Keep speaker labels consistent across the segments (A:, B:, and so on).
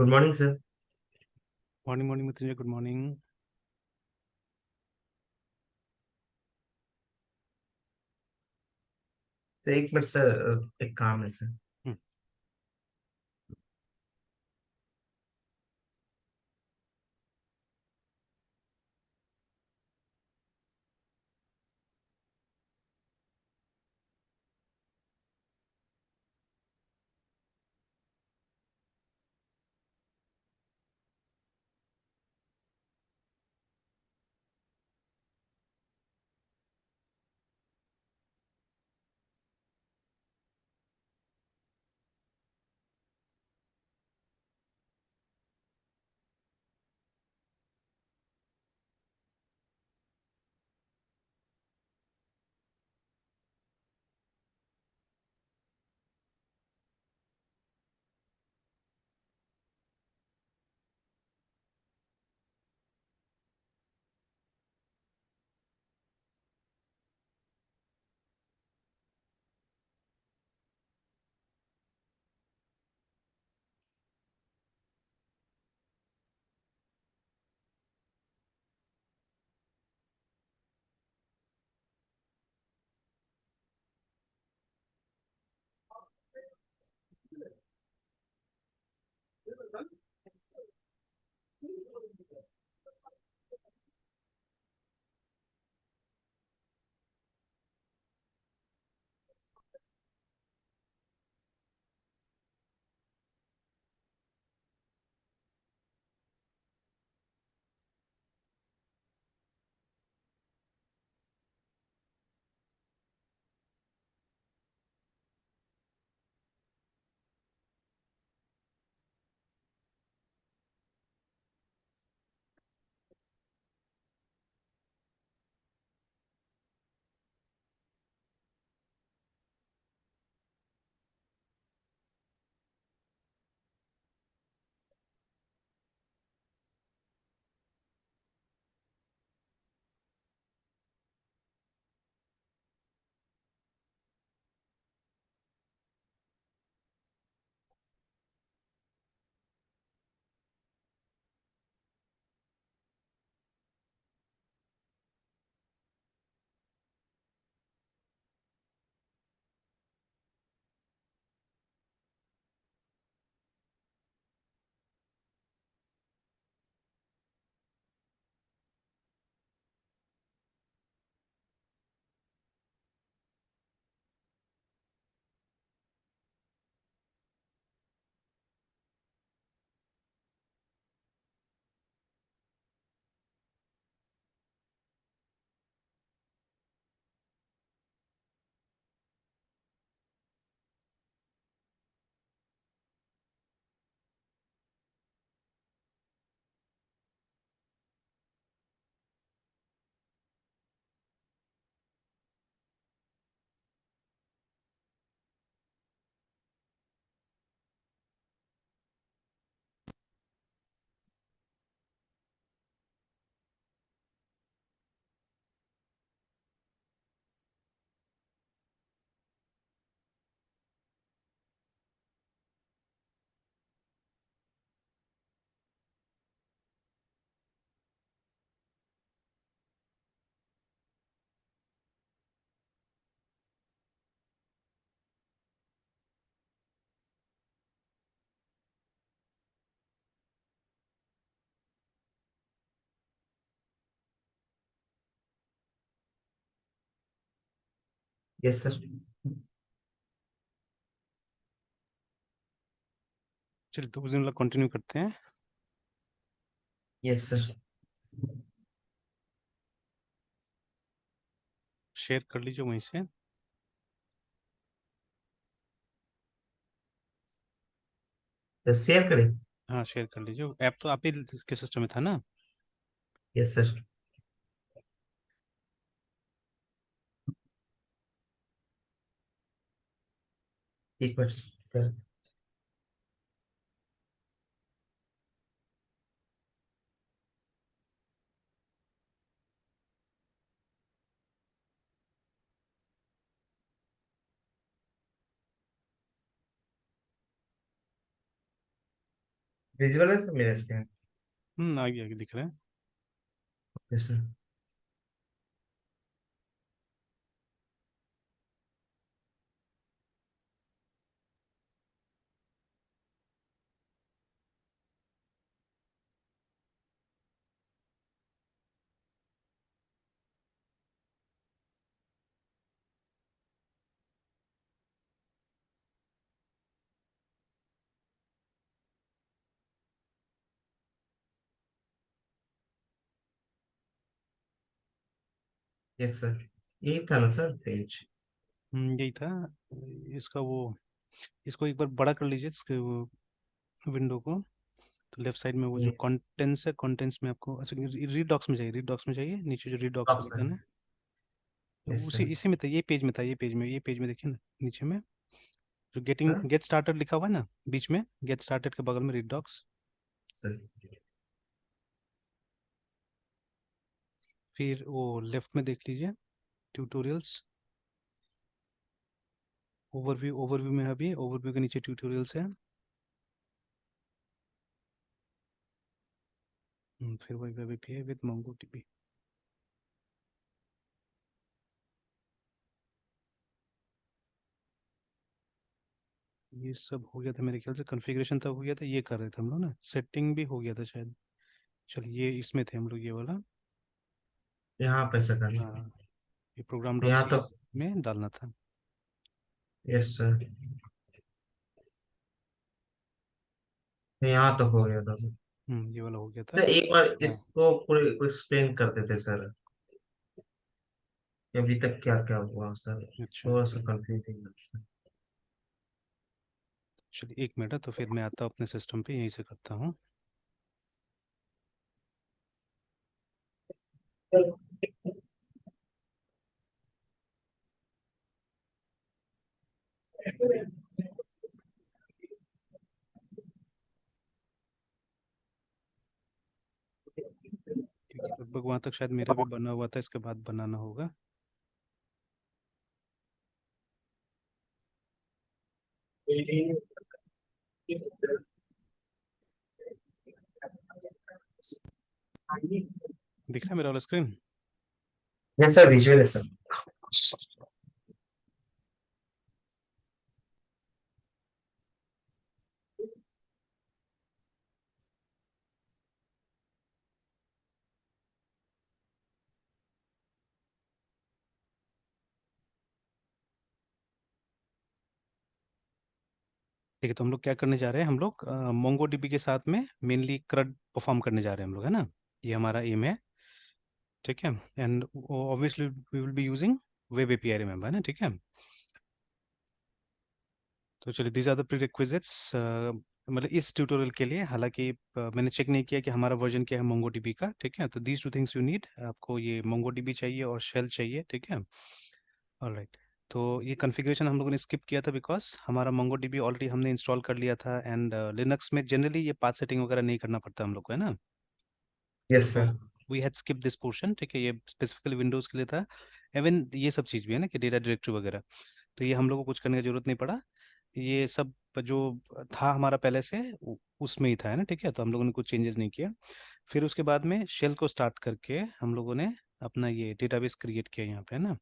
A: Good morning sir.
B: Morning morning Mrityunjay, good morning.
A: तो एक minute sir, एक काम है सर।
B: हम्म,
A: यस सर।
B: चलिए तो उस दिन वाला कंटिन्यू करते हैं।
A: Yes sir.
B: शेयर कर लीजिए वहीं से।
A: तो शेयर करें।
B: हाँ, शेयर कर लीजिए। ऐप तो आप ही के सिस्टम में था ना?
A: Yes sir. एक मिनट सर। विजुअल है सर मेरे स्क्रीन।
B: आगे आगे दिख रहा है।
A: Yes sir. यस सर, यही था ना सर पेज।
B: यही था। इसका वो, इसको एक बार बड़ा कर लीजिए इसके वो विंडो को। तो लेफ्ट साइड में वो जो कंटेंट्स है, कंटेंट्स में आपको, अच्छा रीड डॉक्स में जाइए, रीड डॉक्स में जाइए, नीचे जो रीड डॉक्स का
A: बॉक्स में।
B: बटन है
A: यस
B: उसी
A: सर।
B: इसी में था, ये पेज में था, ये पेज में देखिए ना, नीचे में जो गेटिंग
A: हाँ
B: गेट स्टार्टेड लिखा हुआ है ना, बीच में गेट स्टार्टेड के बगल में रीड डॉक्स।
A: सर।
B: फिर वो लेफ्ट में देख लीजिए ट्यूटोरियल्स, ओवरव्यू, ओवरव्यू में अभी ओवरव्यू के नीचे ट्यूटोरियल्स है। फिर वही वेब एपीआई विद मोंगोडीबी। ये सब हो गया था मेरे ख्याल से, कॉन्फ़िगरेशन तब हो गया था, ये कर रहे थे हम लोग ना, सेटिंग भी हो गया था शायद। चलिए ये इसमें थे हम लोग, ये वाला।
A: यहाँ पे ऐसा करना।
B: हाँ, ये प्रोग्राम डॉट
A: यहाँ
B: सी
A: तो।
B: एस में डालना था।
A: Yes sir. यहाँ तो हो गया था।
B: ये वाला हो गया था।
A: सर एक बार
B: हाँ।
A: इसको पूरे एक्सप्लेन कर देते सर, कि अभी तक क्या क्या हुआ सर,
B: अच्छा,
A: थोड़ा सा कंफ्यूजिंग है सर।
B: चलिए एक मिनट है, तो फिर मैं आता हूँ अपने सिस्टम पे, यहीं से करता हूँ। क्योंकि लगभग वहाँ तक शायद मेरा भी बना हुआ था, इसके बाद बनाना होगा। दिख रहा है मेरा वाला स्क्रीन?
A: यस सर, विजुअल है सर।
B: ठीक है, तो हम लोग क्या करने जा रहे हैं, हम लोग मोंगो डीबी के साथ में मेनली क्रड परफॉर्म करने जा रहे हैं हम लोग, है ना। ये हमारा एम है, ठीक है। And obviously we will be using web API, remember, है ना, ठीक है। तो चलिए, दीज आर द प्रीरिक्विजिट्स, मतलब इस ट्यूटोरियल के लिए। हालांकि मैंने चेक नहीं किया कि हमारा वर्जन क्या है मोंगोडीबी का, ठीक है। तो these two things you need, आपको ये मोंगोडीबी चाहिए और शेल चाहिए, ठीक है। ऑलराइट। तो ये कॉन्फ़िगरेशन हम लोगों ने स्किप किया था बिकॉज हमारा मोंगोडीबी ऑलरेडी हमने इंस्टॉल कर लिया था, एंड लिनक्स में जनरली ये पाथ सेटिंग वगैरह नहीं करना पड़ता हम लोग को, है ना।
A: यस
B: तो
A: sir.
B: We had skip this portion, ठीक है, ये स्पेसिफिकली विंडोज के लिए था। इवन ये सब चीज़ भी है ना, कि डेटा डायरेक्टरी वगैरह, तो ये हम लोग को कुछ करने की जरूरत नहीं पड़ा। ये सब जो था हमारा पहले से उसमें ही था, है ना, ठीक है। तो हम लोगों ने कुछ चेंजेस नहीं किया। फिर उसके बाद में शेल को स्टार्ट करके हम लोगों ने अपना ये डेटाबेस क्रिएट किया यहाँ पे, है ना।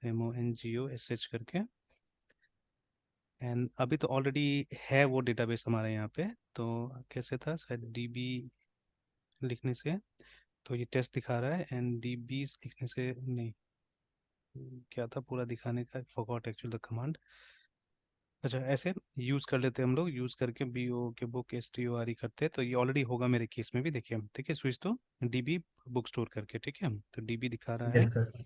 B: तो MONGOSH करके, एंड अभी तो ऑलरेडी है वो डेटाबेस हमारे यहाँ पे। तो कैसे था, शायद DB लिखने से, तो ये टेस्ट दिखा रहा है, एंड DBs लिखने से नहीं। क्या था पूरा दिखाने का, फॉरगॉट एक्चुअल द कमांड। अच्छा, ऐसे यूज कर लेते हैं हम लोग, यूज करके BO के बुक STORE करते हैं, तो ये ऑलरेडी होगा मेरे केस में भी, देखिए, ठीक है। स्विच तो DB बुक स्टोर करके, ठीक है, तो DB दिखा रहा है।
A: Yes sir.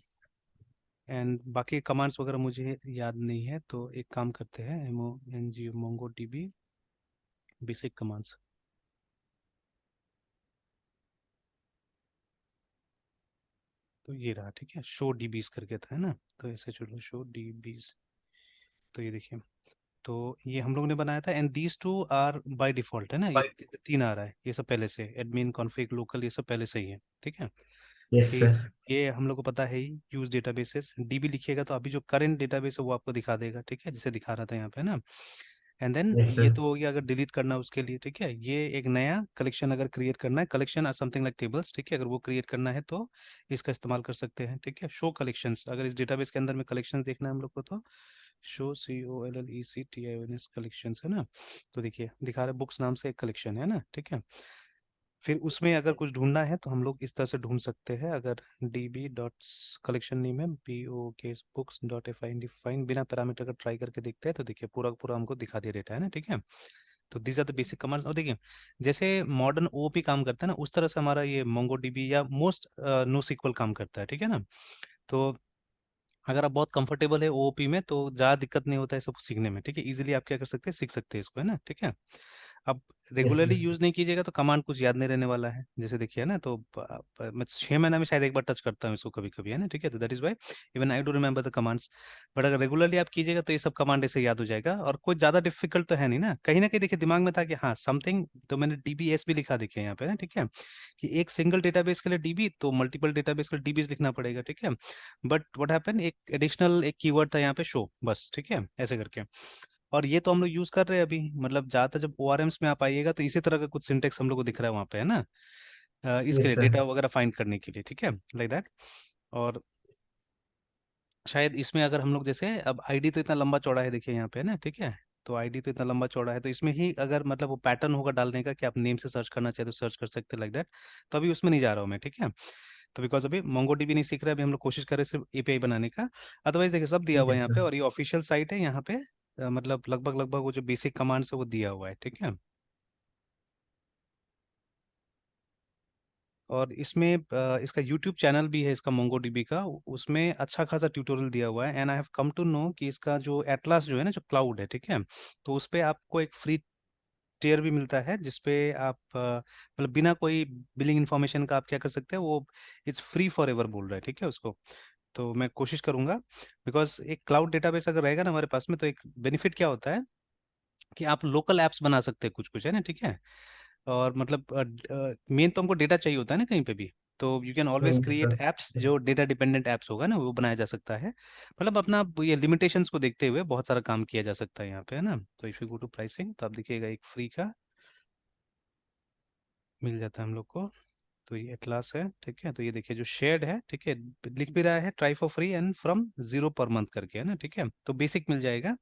B: एंड बाकी कमांड्स वगैरह मुझे याद नहीं है, तो एक काम करते हैं, MONG Mongo DB basic commands. तो ये रहा, ठीक है, शो DBs करके था, है ना। तो ऐसे चलो, शो DBs, तो ये देखिए, तो ये हम लोग ने बनाया था, and these two are by default, है ना। ये तीन आ रहा है, ये सब पहले से, एडमिन कॉन्फ़िग लोकल, ये सब पहले से ही है, ठीक है।
A: यस
B: क्योंकि
A: सर।
B: ये हम लोग को पता है ही, यूज डेटाबेसेस DB लिखिएगा तो अभी जो करंट डेटाबेस है वो आपको दिखा देगा, ठीक है, जैसे दिखा रहा था यहाँ पे ना। एंड देन
A: यस
B: ये
A: सर।
B: तो हो गया अगर डिलीट करना है उसके लिए, ठीक है। ये एक नया कलेक्शन अगर क्रिएट करना है, collection or something like tables, ठीक है, अगर वो क्रिएट करना है तो इसका इस्तेमाल कर सकते हैं, ठीक है। शो कलेक्शंस, अगर इस डेटाबेस के अंदर में कलेक्शंस देखना है हम लोग को तो शो COLLECTIONS कलेक्शंस है ना। तो देखिए दिखा रहे बुक्स नाम से एक कलेक्शन है ना, ठीक है। फिर उसमें अगर कुछ ढूंढना है तो हम लोग इस तरह से ढूंढ सकते हैं, अगर db डॉट कलेक्शन नेम है BOK books dot FIND define बिना पैरामीटर का ट्राई करके देखते हैं, तो देखिए पूरा पूरा हमको दिखा दिया डेटा है ना, ठीक है। तो these are the basic commands. और देखिए जैसे मॉडर्न OOP काम करता है ना, उस तरह से हमारा ये MongoDB या मोस्ट नो सिक्वल काम करता है, ठीक है ना। तो अगर आप बहुत कंफर्टेबल है OOP में तो ज़्यादा दिक्कत नहीं होता है सब सीखने में, ठीक है। इजीली आप क्या कर सकते हैं, सीख सकते हैं इसको, है ना, ठीक है। अब
A: यस
B: रेगुलरली
A: सर।
B: यूज नहीं कीजिएगा तो कमांड कुछ याद नहीं रहने वाला है, जैसे देखिए ना। तो मैं 6 महीना में शायद एक बार टच करता हूँ इसको कभी कभी, है ना, ठीक है। तो that is why even I do remember the commands. But अगर रेगुलरली आप कीजिएगा तो ये सब कमांड ऐसे याद हो जाएगा, और कोई ज्यादा डिफिकल्ट तो है नहीं ना कहीं देखिए दिमाग में था कि हाँ समथिंग, तो मैंने DBS भी लिखा देखिए यहाँ पे ना, ठीक है, कि एक सिंगल डेटाबेस के लिए DB तो मल्टीपल डेटाबेस के लिए DBs लिखना पड़ेगा, ठीक है। बट व्हाट हैपन, एक एडिशनल एक कीवर्ड था यहाँ पे शो, बस, ठीक है, ऐसे करके। और ये तो हम लोग यूज कर रहे हैं अभी, मतलब ज्यादातर जब ORMs में आप आइएगा तो इसी तरह का कुछ सिंटेक्स हम लोग को दिख रहा है वहाँ पे, है ना, इसके
A: यस
B: लिए
A: सर।
B: डेटा वगैरह फाइंड करने के लिए, ठीक है, लाइक दैट। और शायद इसमें अगर हम लोग जैसे अब आईडी तो इतना लंबा चौड़ा है देखिए यहाँ पे, है ना, ठीक है। तो आईडी तो इतना लंबा चौड़ा है, तो इसमें ही अगर मतलब वो पैटर्न होगा डालने का कि आप नेम से सर्च करना चाहे तो सर्च कर सकते हैं, लाइक दैट। तो अभी उसमें नहीं जा रहा हूँ मैं, ठीक है। तो बिकॉज अभी MongoDB नहीं सीख रहे, अभी हम लोग कोशिश कर रहे हैं सिर्फ API बनाने का। अदरवाइज देखिए सब दिया
A: ठीक
B: हुआ
A: है
B: है यहाँ पे,
A: सर।
B: और ये ऑफिशियल साइट है यहाँ पे। मतलब लगभग लगभग वो जो बेसिक कमांड्स है वो दिया हुआ है, ठीक है। और इसमें इसका यूट्यूब चैनल भी है इसका MongoDB का, उसमें अच्छा खासा ट्यूटोरियल दिया हुआ है। And I have come to know कि इसका जो एटलास जो है ना, जो क्लाउड है, ठीक है, तो उस पे आपको एक फ्री टियर भी मिलता है जिसपे आप मतलब बिना कोई बिलिंग इन्फॉर्मेशन का आप क्या कर सकते हैं, वो इट्स फ्री फॉर एवर बोल रहा है, ठीक है उसको। तो मैं कोशिश करूंगा, बिकॉज एक क्लाउड डेटाबेस अगर रहेगा ना हमारे पास में तो एक बेनिफिट क्या होता है कि आप लोकल एप्स बना सकते हैं कुछ कुछ, है ना, ठीक है। और मतलब मेन तो हमको डेटा चाहिए होता है ना कहीं पे भी, तो you can always
A: yes
B: create
A: sir.
B: Apps जो डेटा डिपेंडेंट एप्स होगा ना, वो बनाया जा सकता है। मतलब अपना ये लिमिटेशंस को देखते हुए बहुत सारा काम किया जा सकता है यहाँ पे, है ना। तो if you go to pricing तो आप देखिएगा एक फ्री का मिल जाता है हम लोग को। तो ये एटलास है, ठीक है। तो ये देखिए जो शेयर्ड है, ठीक है, लिख भी रहा है try for free and from 0 per month करके, है ना, ठीक है। तो बेसिक मिल जाएगा,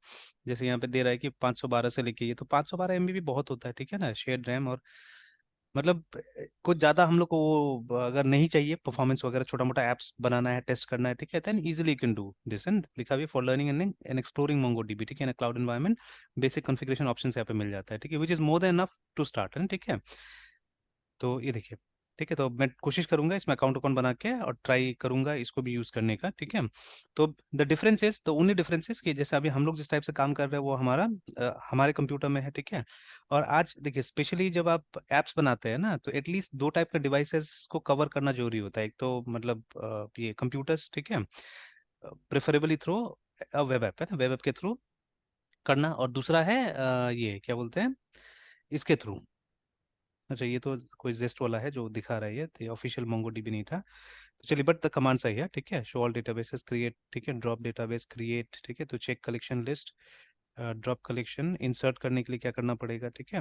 B: जैसे यहाँ पे दे रहा है कि 512 से लेके, ये तो 512 MB भी बहुत होता है, ठीक है ना, शेयर्ड रैम। और मतलब कुछ ज्यादा हम लोग को वो अगर नहीं चाहिए परफॉर्मेंस वगैरह, छोटा मोटा एप्स बनाना है, टेस्ट करना है, ठीक है, then easily can do this. And लिखा भी for learning and exploring MongoDB, ठीक है ना, cloud environment, basic configuration options यहाँ पे मिल जाता है, ठीक है, which is more than enough to start, है ना, ठीक है। तो ये देखिए, ठीक है, तो मैं कोशिश करूंगा इसमें अकाउंट अकाउंट बना के और ट्राई करूंगा इसको भी यूज करने का, ठीक है। तो द डिफरेंस इज, तो ओनली डिफरेंस इज कि जैसे अभी हम लोग जिस टाइप से काम कर रहे हैं वो हमारा हमारे कंप्यूटर में है, ठीक है। और आज देखिए स्पेशली जब आप एप्स बनाते हैं ना, तो एटलीस्ट दो टाइप के डिवाइसेस को कवर करना जरूरी होता है। एक तो मतलब ये कंप्यूटर्स, ठीक है, प्रेफरेबली थ्रू वेब ऐप, है ना, वेब ऐप के थ्रू करना। और दूसरा है ये क्या बोलते हैं, इसके थ्रू। अच्छा ये तो कोई जेस्ट वाला है जो दिखा रहा है, ये तो ऑफिशियल MongoDB नहीं था। तो चलिए, बट द कमांड सही है, ठीक है। शो ऑल डेटाबेसेस क्रिएट, ठीक है, ड्रॉप डेटाबेस क्रिएट, ठीक है। तो check collection list, drop collection insert करने के लिए क्या करना पड़ेगा, ठीक है।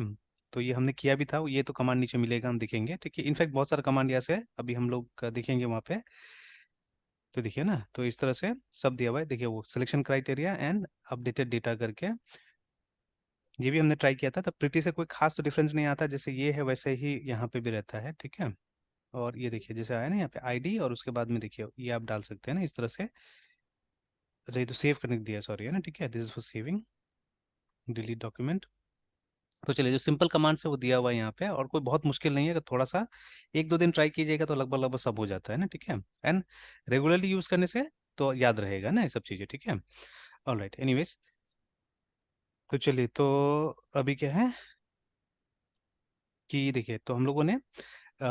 B: तो ये हमने किया भी था, ये तो कमांड नीचे मिलेगा, हम देखेंगे, ठीक है। इनफैक्ट बहुत सारा कमांड यहाँ से है, अभी हम लोग देखेंगे वहाँ पे। तो देखिए ना, तो इस तरह से सब दिया हुआ है, देखिए वो selection criteria and updated data करके। ये भी हमने ट्राई किया था, तब प्रीति से कोई खास तो डिफरेंस नहीं आता, जैसे ये है वैसे ही यहाँ पे भी रहता है, ठीक है। और ये देखिए जैसे आया ना यहाँ पे आईडी, और उसके बाद में देखिए ये आप डाल सकते हैं ना इस तरह से। अच्छा ये तो सेव करने को दिया, सॉरी, है ना, ठीक है, this is for saving, delete document. तो चलिए जो सिंपल कमांड्स है वो दिया हुआ है यहाँ पे, और कोई बहुत मुश्किल नहीं है, अगर थोड़ा सा एक दो दिन ट्राई कीजिएगा तो लगभग लगभग सब हो जाता है ना, ठीक है। एंड रेगुलरली यूज करने से तो याद रहेगा ना ये सब चीजें, ठीक है। ऑलराइट, एनीवेज, तो चलिए, तो अभी क्या है कि देखिए, तो हम लोगों ने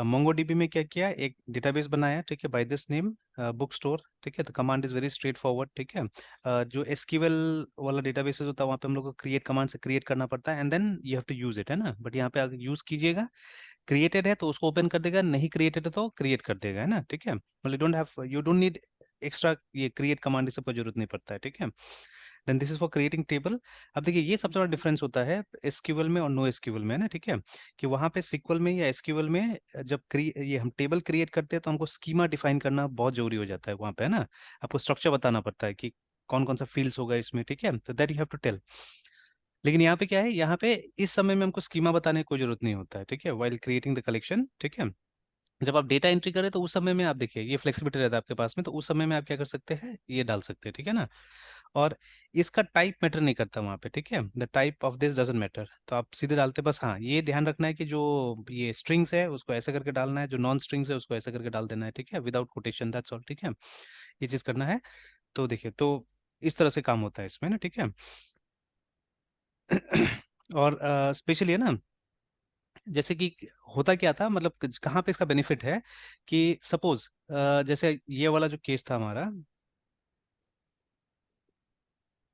B: MongoDB में क्या किया, एक डेटाबेस बनाया, ठीक है, by this name book store, ठीक है। तो command is very straightforward, ठीक है। जो SQL वाला डेटाबेस होता है वहाँ पे हम लोग को क्रिएट कमांड से क्रिएट करना पड़ता है, and then you have to use it, है ना। बट यहाँ पे अगर यूज कीजिएगा, क्रिएटेड है तो उसको ओपन कर देगा, नहीं क्रिएटेड है तो क्रिएट कर देगा, है ना, ठीक है। मतलब यू डोंट नीड एक्स्ट्रा ये क्रिएट कमांड, ये सब का जरूरत नहीं पड़ता है, ठीक है। Then this is for creating table. अब देखिए ये सबसे बड़ा डिफरेंस होता है एसक्यूएल में और नो एसक्यूएल में, है ना, ठीक है, कि वहां पे सिक्वल में या एसक्यूएल में जब ये हम टेबल क्रिएट करते हैं तो हमको स्कीमा डिफाइन करना बहुत जरूरी हो जाता है वहां पे, है ना, आपको स्ट्रक्चर बताना पड़ता है कि कौन कौन सा फील्ड्स होगा इसमें, ठीक है, तो that you have to tell. लेकिन यहाँ पे क्या है, यहाँ पे इस समय में हमको स्कीमा बताने की कोई जरूरत नहीं होता है, ठीक है, वाइल क्रिएटिंग द कलेक्शन, ठीक है। जब आप डेटा एंट्री करें तो उस समय में आप देखिए ये फ्लेक्सिबिलिटी रहता है आपके पास में, तो उस समय में आप क्या कर सकते हैं, ये डाल सकते हैं, ठीक है ना। और इसका टाइप मैटर नहीं करता वहाँ पे, ठीक है, the type of this doesn't matter, तो आप सीधे डालते, बस हाँ ये ध्यान रखना है कि जो ये स्ट्रिंग्स है उसको ऐसे करके डालना है, जो नॉन स्ट्रिंग्स है उसको ऐसे करके डाल देना है, ठीक है, विदाउट कोटेशन, दैट्स ऑल, ठीक है, ये चीज करना है। तो देखिए तो इस तरह से काम होता है इसमें ना, ठीक है। और स्पेशली है ना, जैसे कि होता क्या था, मतलब कहाँ पे इसका बेनिफिट है कि सपोज जैसे ये वाला जो केस था हमारा,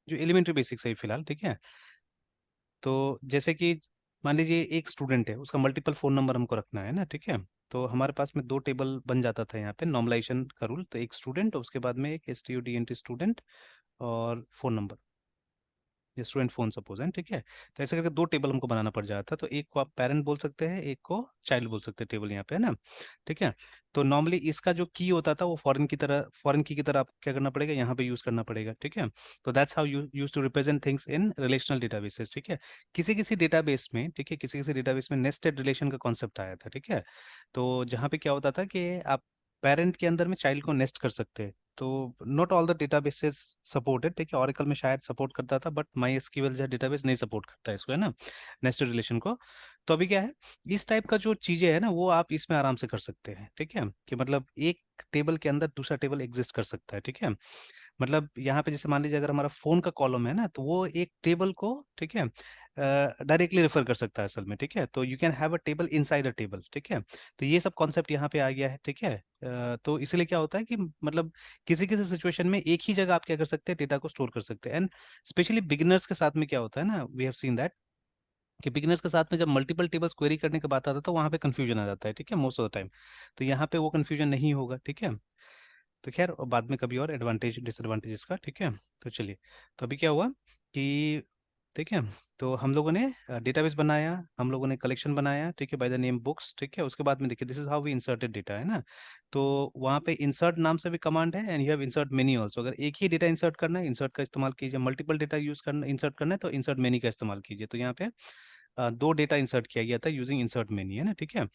B: जो एलिमेंट्री बेसिक्स है फिलहाल, ठीक है, तो जैसे कि मान लीजिए एक स्टूडेंट है, उसका मल्टीपल फोन नंबर हमको रखना है ना, ठीक है, तो हमारे पास में दो टेबल बन जाता था यहाँ पे नॉर्मलाइजेशन का रूल, तो एक स्टूडेंट, उसके बाद में एक STUDENT स्टूडेंट और फोन नंबर, ये स्टूडेंट फोन सपोज है, ठीक है, तो ऐसे करके दो टेबल हमको बनाना पड़ जाता था, तो एक को आप पेरेंट बोल सकते हैं, एक को चाइल्ड बोल सकते हैं टेबल यहाँ पे, है ना, ठीक है। तो नॉर्मली इसका जो की होता था वो फॉरेन की तरह आप क्या करना पड़ेगा, यहाँ पे यूज करना पड़ेगा, ठीक है। तो that's how you use to represent things in relational databases, ठीक है। किसी किसी डेटाबेस में, ठीक है, किसी किसी डेटाबेस में नेस्टेड रिलेशन का कॉन्सेप्ट आया था, ठीक है, तो जहाँ पे क्या होता था कि आप पेरेंट के अंदर में चाइल्ड को नेस्ट कर सकते हैं। तो not all the databases supported, ठीक है, ओरेकल में शायद सपोर्ट करता था, बट माई एसक्यूएल जो डेटाबेस नहीं सपोर्ट करता है इसको, है ना, नेस्टेड रिलेशन को। तो अभी क्या है, इस टाइप का जो चीजें है ना वो आप इसमें आराम से कर सकते हैं, ठीक है, कि मतलब एक टेबल के अंदर दूसरा टेबल एग्जिस्ट कर सकता है, ठीक है। मतलब यहाँ पे जैसे मान लीजिए अगर हमारा फोन का कॉलम है ना, तो वो एक टेबल को, ठीक है, डायरेक्टली रेफर कर सकता है असल में, ठीक है, तो you can have a table inside a table, ठीक है। तो ये सब कॉन्सेप्ट यहाँ पे आ गया है, ठीक है। तो इसलिए क्या होता है कि मतलब किसी किसी सिचुएशन में एक ही जगह आप क्या कर सकते हैं, डेटा को स्टोर कर सकते हैं। एंड स्पेशली बिगिनर्स के साथ में क्या होता है ना, वी हैव सीन दैट कि बिगिनर्स के साथ में जब मल्टीपल टेबल्स क्वेरी करने की बात आता है तो वहाँ पे कंफ्यूजन आ जाता है, ठीक है, मोस्ट ऑफ द टाइम। तो यहाँ पे वो कंफ्यूजन नहीं होगा, ठीक है। तो खैर और बाद में कभी और एडवांटेज डिसएडवांटेज इसका, ठीक है। तो चलिए, तो अभी क्या हुआ कि, ठीक है, तो हम लोगों ने डेटाबेस बनाया, हम लोगों ने कलेक्शन बनाया, ठीक है, बाय द नेम बुक्स, ठीक है, उसके बाद में देखिए this is how we inserted data, है ना। तो वहाँ पे इंसर्ट नाम से भी कमांड है, and you have insert many also, अगर एक ही डेटा इंसर्ट करना है इंसर्ट का इस्तेमाल कीजिए, मल्टीपल डेटा यूज करना इंसर्ट करना है तो इंसर्ट मेनी का इस्तेमाल कीजिए। तो यहाँ पे दो डेटा इंसर्ट किया गया था यूजिंग इंसर्ट मेनी, है ना, ठीक है।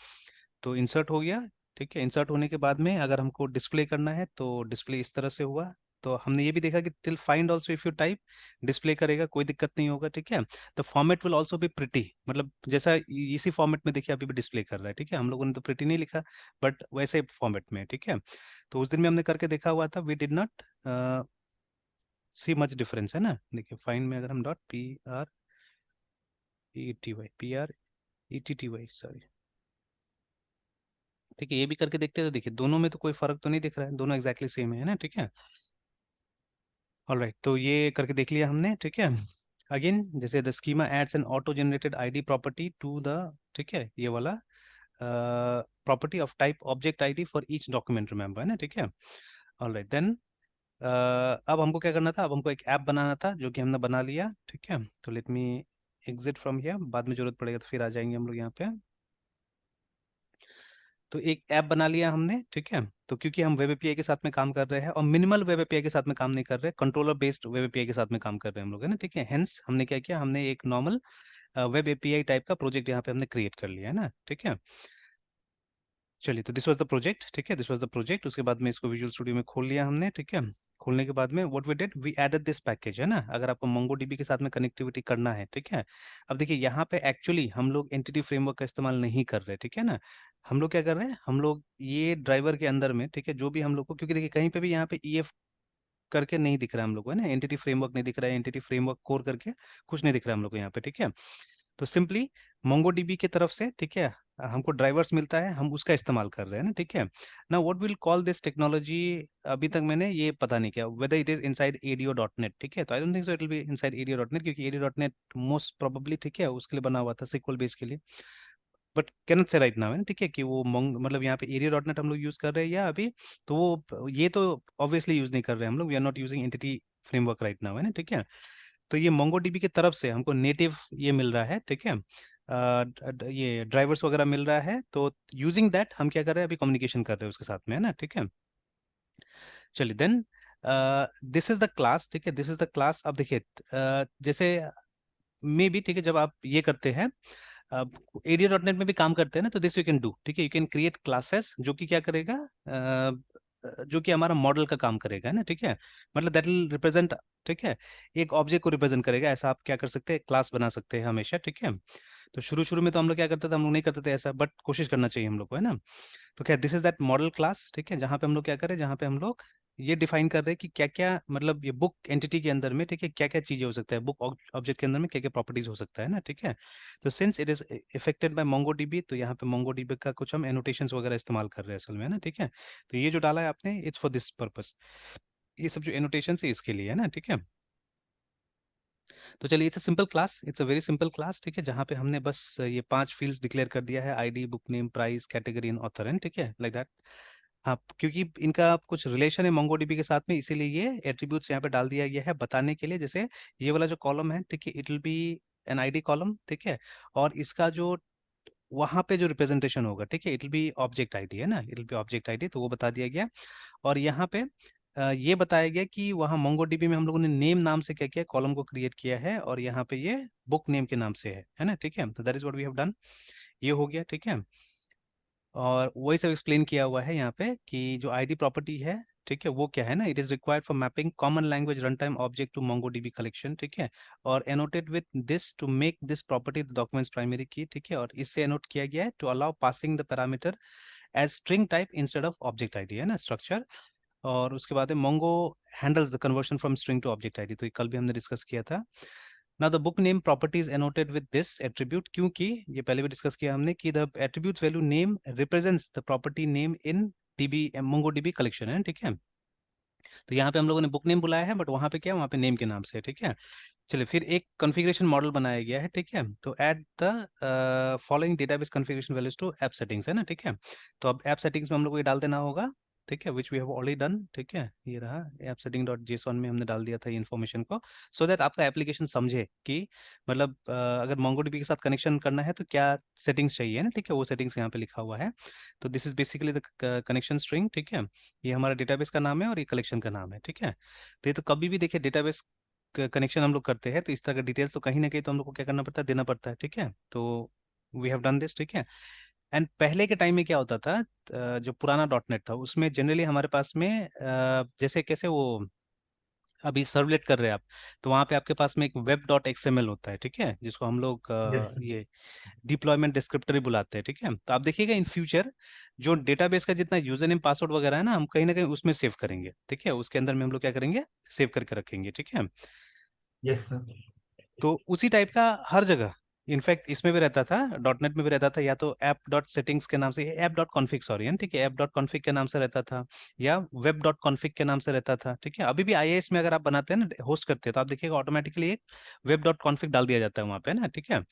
B: तो इंसर्ट हो गया, ठीक है, इंसर्ट होने के बाद में अगर हमको डिस्प्ले करना है तो डिस्प्ले इस तरह से हुआ। तो हमने ये भी देखा कि till find also if you type display करेगा, कोई दिक्कत नहीं होगा, ठीक है। तो format will also be pretty, मतलब जैसा इसी फॉर्मेट में देखिए अभी भी डिस्प्ले कर रहा है, ठीक है, हम लोगों ने तो प्रिटी नहीं लिखा, बट वैसे फॉर्मेट में, ठीक है। तो उस दिन में हमने करके देखा हुआ था, we did not see much difference, है ना। देखिए फाइंड में अगर हम डॉट PRETTY सॉरी, ठीक है, ये भी करके देखते हैं तो देखिए दोनों में तो कोई फर्क तो नहीं दिख रहा है, दोनों एग्जैक्टली सेम है ना, ठीक है। ऑलराइट, तो ये करके देख लिया हमने, ठीक है। अगेन जैसे the schema adds an auto generated ID property to the, ठीक है, ये वाला property of type object ID for each document, remember, है ना, ठीक है। ऑलराइट देन अब हमको क्या करना था, अब हमको एक ऐप बनाना था जो कि हमने बना लिया, ठीक है। तो let me exit from here, बाद में जरूरत पड़ेगा तो फिर आ जाएंगे हम लोग यहाँ पे। तो एक ऐप बना लिया हमने, ठीक है। तो क्योंकि हम वेब एपीआई के साथ में काम कर रहे हैं और मिनिमल वेब एपीआई के साथ में काम नहीं कर रहे, कंट्रोलर बेस्ड वेब एपीआई के साथ में काम कर रहे हैं हम लोग, है ना, ठीक है। हेंस हमने क्या किया, हमने एक नॉर्मल वेब एपीआई टाइप का प्रोजेक्ट यहाँ पे हमने क्रिएट कर लिया, है ना, ठीक है। चलिए, तो दिस वाज द प्रोजेक्ट, ठीक है, दिस वाज द प्रोजेक्ट। उसके बाद में इसको विजुअल स्टूडियो में खोल लिया हमने, ठीक है। खोलने के बाद में what we did, we added this package, है ना, अगर आपको मोंगोडीबी के साथ में कनेक्टिविटी करना है, ठीक है। अब देखिए यहाँ पे एक्चुअली हम लोग एंटिटी फ्रेमवर्क का इस्तेमाल नहीं कर रहे, ठीक है ना। हम लोग क्या कर रहे हैं, हम लोग ये ड्राइवर के अंदर में, ठीक है, जो भी हम लोग को, क्योंकि देखिए कहीं पे भी यहाँ पे EF करके नहीं दिख रहा है हम लोग को, है ना, एंटिटी फ्रेमवर्क नहीं दिख रहा है, एंटिटी फ्रेमवर्क कोर करके कुछ नहीं दिख रहा है हम लोग को यहाँ पे, ठीक है। तो सिंपली मोंगोडीबी की तरफ से, ठीक है, हमको ड्राइवर्स मिलता है, हम उसका इस्तेमाल कर रहे हैं ना, ठीक है। ना what will call this technology, अभी तक मैंने ये पता नहीं किया whether it is inside ADO.NET, ठीक है। तो I don't think so it will be inside ADO.NET, क्योंकि ADO.NET मोस्ट प्रोबेबली, ठीक है, उसके लिए बना हुआ था सिक्वल बेस के लिए। बट कैनोट से राइट नाउ है ना, ठीक है, कि वो मतलब यहाँ पे एरिया डॉट नेट हम लोग यूज कर रहे हैं या अभी, तो वो ये तो ऑब्वियसली यूज नहीं कर रहे हैं हम लोग, we are not using entity framework right now है ना, ठीक है। तो ये मोंगोडीबी की तरफ से हमको नेटिव ये मिल रहा है, ठीक है, ये ड्राइवर्स वगैरह मिल रहा है, तो यूजिंग दैट हम क्या कर रहे हैं, अभी कम्युनिकेशन कर रहे हैं उसके साथ में, है ना, ठीक है। चलिए then this is the class, ठीक है, दिस इज द क्लास। अब देखिए जैसे मे बी, ठीक है, जब आप ये करते हैं, अब एरिया डॉट नेट में भी काम करते हैं ना, तो दिस यू कैन डू, ठीक है, यू कैन क्रिएट क्लासेस जो कि क्या करेगा, जो कि हमारा मॉडल का काम करेगा, है ना, ठीक है, मतलब दैट विल रिप्रेजेंट, ठीक है, एक ऑब्जेक्ट को रिप्रेजेंट करेगा, ऐसा आप क्या कर सकते हैं, क्लास बना सकते हैं हमेशा, ठीक है। तो शुरू शुरू में तो हम लोग क्या करते थे, हम लोग नहीं करते थे ऐसा, बट कोशिश करना चाहिए हम लोग को, है ना। तो क्या this is that model class, ठीक है, जहाँ पे हम लोग क्या करें, जहाँ पे हम लोग ये डिफाइन कर रहे हैं कि क्या क्या, मतलब ये बुक एंटिटी के अंदर में, ठीक है, क्या क्या चीजें हो सकता है, बुक ऑब्जेक्ट के अंदर में क्या क्या प्रॉपर्टीज हो सकता है ना, ठीक है। तो since it is affected by MongoDB, तो यहाँ पे मोंगोडीबी का कुछ हम एनोटेशंस वगैरह इस्तेमाल कर रहे हैं असल में, है ना, ठीक है। तो ये जो डाला है आपने, इट्स फॉर दिस पर्पस, ये सब जो एनोटेशन है इसके लिए, है ना, ठीक है। तो चलिए, it's a simple class, it's a very simple class, ठीक है, जहाँ पे हमने बस ये 5 फील्ड्स डिक्लेयर कर दिया है, ID, book name, price, category and author, है, ठीक है, लाइक दैट। हाँ, क्योंकि इनका कुछ रिलेशन है मोंगोडीबी के साथ में, इसीलिए ये एट्रीब्यूट्स यहाँ पे डाल दिया गया है बताने के लिए, जैसे ये वाला जो कॉलम है, ठीक है, it will be an ID column, ठीक है, और इसका जो वहां पे जो रिप्रेजेंटेशन होगा, ठीक है, it will B object ID, है ना, it will B object ID, तो वो बता दिया गया। और यहाँ पे ये बताया गया कि वहाँ मोंगोडीबी में हम लोगों ने नेम नाम से क्या किया, कॉलम को क्रिएट किया है, और यहाँ पे ये बुक नेम के नाम से है ना, ठीक है। तो that is what we have done, ये हो गया, ठीक है। और वही सब एक्सप्लेन किया हुआ है यहाँ पे कि जो आईडी प्रॉपर्टी है, ठीक है, वो क्या है ना, it is required for mapping common language run time object to MongoDB collection, ठीक है, और annotated with this to make this property the documents primary key, ठीक है, और इससे एनोट किया गया है to allow passing the parameter as string type instead of object ID, है ना, स्ट्रक्चर। और उसके बाद है Mongo handles the conversion from string to object ID, तो ये कल भी हमने डिस्कस किया था। Now the book name property is annotated with this attribute, क्योंकि ये पहले भी डिस्कस किया हमने कि the attribute value name represents the property name in DB Mongo DB collection, है, ठीक है। तो यहाँ पे हम लोगों ने बुक नेम बुलाया है, बट वहाँ पे क्या, वहाँ पे नेम के नाम से है, ठीक है। चलिए, फिर एक कॉन्फ़िगरेशन मॉडल बनाया गया है, ठीक है, तो add the following database configuration values to app settings, है ना, ठीक है। तो अब ऐप सेटिंग्स में हम लोग को ये डाल देना होगा, ठीक है, which we have already done, ठीक है, ये रहा ऐप सेटिंग डॉट जेसॉन में हमने डाल दिया था ये इन्फॉर्मेशन को, सो दैट आपका एप्लीकेशन समझे कि मतलब अगर मोंगोडीबी के साथ कनेक्शन करना है तो क्या सेटिंग्स चाहिए ना, ठीक है, वो सेटिंग्स यहाँ पे लिखा हुआ है। तो this is basically the connection string, ठीक है, ये हमारा डेटाबेस का नाम है और ये कलेक्शन का नाम है, ठीक है। तो ये तो कभी भी देखिए डेटाबेस कनेक्शन हम लोग करते हैं तो इस तरह का डिटेल्स तो कहीं ना कहीं तो हम लोग को क्या करना पड़ता है, देना पड़ता है, ठीक है। तो वी हैव डन दिस, ठीक है। एंड पहले के टाइम में क्या होता था, जो पुराना डॉट नेट था उसमें जनरली हमारे पास में जैसे कैसे वो अभी सर्वलेट कर रहे हैं आप, तो वहाँ पे आपके पास में एक वेब डॉट एक्सएमएल होता है, ठीक है, जिसको हम लोग
A: यस सर।
B: ये डिप्लॉयमेंट डिस्क्रिप्टर ही बुलाते हैं, ठीक है। तो आप देखिएगा इन फ्यूचर जो डेटाबेस का जितना यूजर नेम पासवर्ड वगैरह है ना, हम कहीं ना कहीं उसमें सेव करेंगे, ठीक है, उसके अंदर में हम लोग क्या करेंगे, सेव करके रखेंगे, ठीक है।
A: Yes sir.
B: तो उसी टाइप का हर जगह, इनफैक्ट इसमें भी रहता था, डॉट नेट में भी रहता था, या तो ऐप डॉट सेटिंग्स के नाम से, ऐप डॉट कॉन्फ़िग, सॉरी, है ना, ठीक है, ऐप डॉट कॉन्फ़िग के नाम से रहता था, या वेब डॉट कॉन्फ़िग के नाम से रहता था, ठीक है। अभी भी आईएएस में अगर आप बनाते हैं ना, होस्ट करते हैं, तो आप देखिएगा ऑटोमेटिकली एक वेब डॉट कॉन्फ़िग डाल दिया जाता है वहाँ पे ना, ठीक है।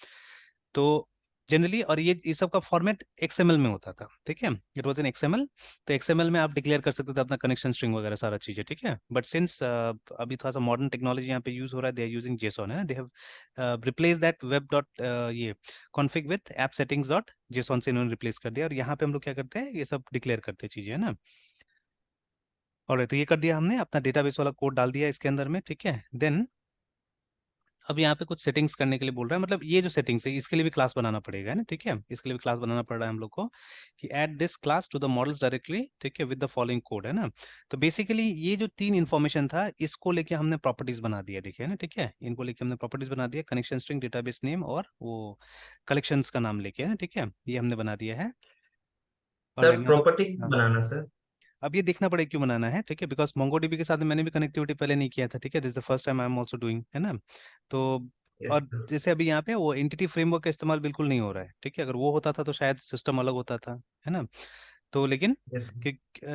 B: तो जनरली, और ये सब का फॉर्मेट एक्सएमएल में होता था, ठीक है, इट वाज इन एक्सएमएल। तो एक्सएमएल में आप डिक्लेयर कर सकते थे अपना कनेक्शन स्ट्रिंग वगैरह सारा चीजें, ठीक है। बट सिंस अभी थोड़ा सा मॉडर्न टेक्नोलॉजी यहाँ पे यूज हो रहा है, दे आर यूजिंग जेसॉन, है ना, they have replace that web dot ये config with app settings dot JSON से इन्होंने रिप्लेस कर दिया, और यहाँ पे हम लोग क्या करते हैं, ये सब डिक्लेयर करते हैं चीजें, है ना। और तो ये कर दिया हमने, अपना डेटाबेस वाला कोड डाल दिया इसके अंदर में, ठीक है। देन अब यहाँ पे कुछ सेटिंग्स करने के लिए बोल रहा है, मतलब ये जो सेटिंग्स है इसके लिए भी क्लास बनाना पड़ेगा, है ना, ठीक है, इसके लिए भी क्लास बनाना पड़ रहा है हम लोग को, कि add this class to the models directly, ठीक है, विद द फॉलोइंग कोड, है ना। तो बेसिकली ये जो 3 इन्फॉर्मेशन था, इसको लेके हमने प्रॉपर्टीज बना दिया, देखिए, है ना, ठीक है, इनको लेके हमने प्रॉपर्टीज बना दिया, कनेक्शन स्ट्रिंग, डेटाबेस नेम, और वो कलेक्शंस का नाम लेके, है ना, ठीक है, ये हमने बना दिया है।
A: सर
B: ऑलराइट, नाउ
A: प्रॉपर्टी
B: हाँ,
A: बनाना सर।
B: अब ये देखना पड़ेगा क्यों बनाना है, ठीक है, बिकॉज मोंगोडीबी के साथ में मैंने भी कनेक्टिविटी पहले नहीं किया था, ठीक है, this the first time I am also doing, है ना। तो
A: यस
B: और
A: सर।
B: जैसे अभी यहाँ पे वो एंटिटी फ्रेमवर्क का इस्तेमाल बिल्कुल नहीं हो रहा है, ठीक है, अगर वो होता था तो शायद सिस्टम अलग होता था, है ना। तो लेकिन
A: यस।